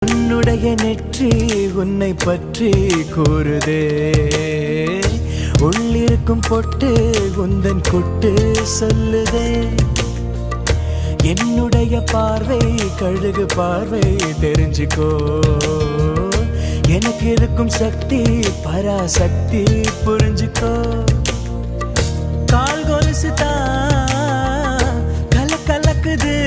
உன்னுடைய நெற்றி உன்னை பற்றி கூறுதே, உள்ளிருக்கும் பொட்டு உந்தன் கொட்டு சொல்லுதே. என்னுடைய பார்வை கழுகு பார்வை தெரிஞ்சுக்கோ, எனக்கு இருக்கும் சக்தி பராசக்தி புரிஞ்சுக்கோ. கால் கொலுசு தான் கலக்குது,